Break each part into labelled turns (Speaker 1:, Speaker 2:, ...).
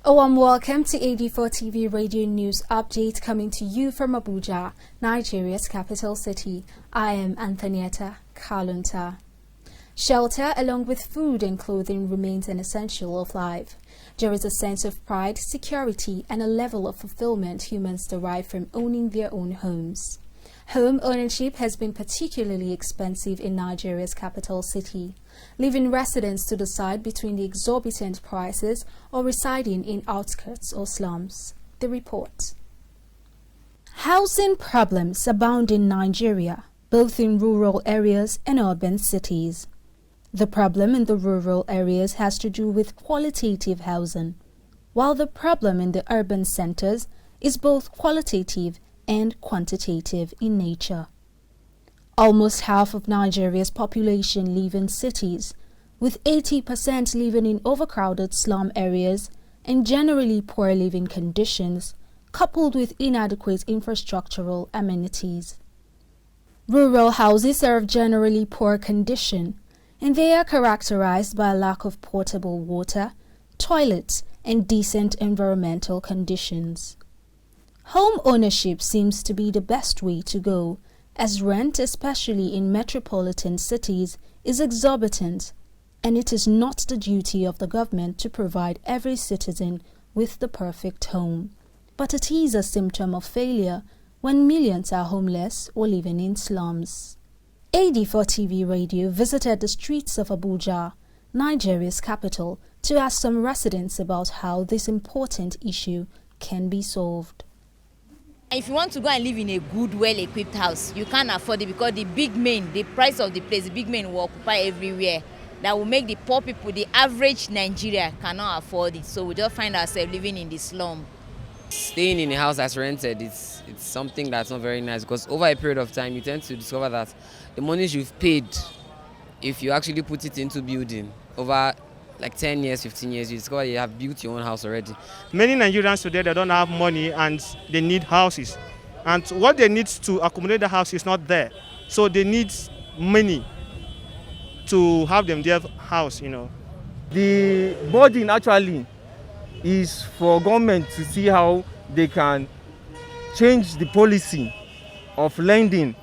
Speaker 1: A warm welcome to AD4 TV Radio News Update coming to you from Abuja, Nigeria's capital city. I am Antonietta Kalunta. Shelter along with food and clothing remains an essential of life. There is a sense of pride, security and a level of fulfillment humans derive from owning their own homes. Home ownership has been particularly expensive in Nigeria's capital city, leaving residents to decide between the exorbitant prices or residing in outskirts or slums. The report. Housing problems abound in Nigeria, both in rural areas and urban cities. The problem in the rural areas has to do with qualitative housing, while the problem in the urban centers is both qualitative and quantitative in nature. Almost half of Nigeria's population live in cities, with 80% living in overcrowded slum areas and generally poor living conditions, coupled with inadequate infrastructural amenities. Rural houses are of generally poor condition, and they are characterized by a lack of potable water, toilets, and decent environmental conditions. Home ownership seems to be the best way to go, as rent, especially in metropolitan cities, is exorbitant, and it is not the duty of the government to provide every citizen with the perfect home. But it is a symptom of failure when millions are homeless or living in slums. AD4 TV Radio visited the streets of Abuja, Nigeria's capital, to ask some residents about how this important issue can be solved.
Speaker 2: If you want to go and live in a good, well-equipped house, you can't afford it because the price of the place, the big men will occupy everywhere. That will make the poor people, the average Nigeria, cannot afford it. So we just find ourselves living in the slum.
Speaker 3: Staying in a house that's rented, it's something that's not very nice because over a period of time, you tend to discover that the monies you've paid, if you actually put it into building, over like 10 years, 15 years, you discover you have built your own house already.
Speaker 4: Many Nigerians today, they don't have money and they need houses. And what they need to accommodate the house is not there. So they need money to have them their house,
Speaker 5: The burden actually is for government to see how they can change the policy of lending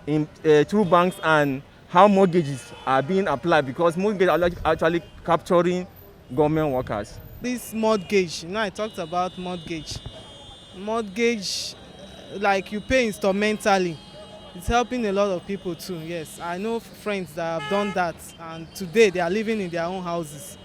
Speaker 5: in through banks and how mortgages are being applied, because mortgages are actually capturing government workers.
Speaker 6: This mortgage, I talked about mortgage. Mortgage, like you pay instrumentally, it's helping a lot of people too, yes. I know friends that have done that and today they are living in their own houses.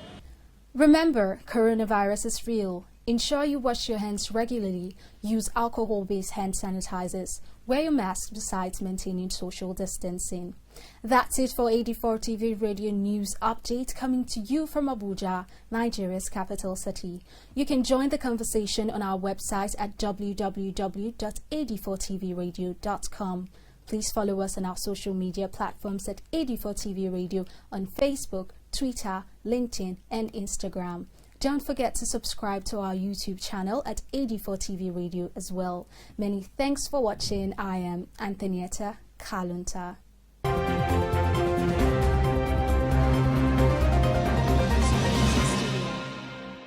Speaker 1: Remember, coronavirus is real. Ensure you wash your hands regularly, use alcohol-based hand sanitizers, wear your mask besides maintaining social distancing. That's it for AD4 TV Radio News Update coming to you from Abuja, Nigeria's capital city. You can join the conversation on our website at www.ad4tvradio.com. Please follow us on our social media platforms at AD4 TV Radio on Facebook, Twitter, LinkedIn and Instagram. Don't forget to subscribe to our YouTube channel at AD4 TV Radio as well. Many thanks for watching. I am Antonietta Kalunta.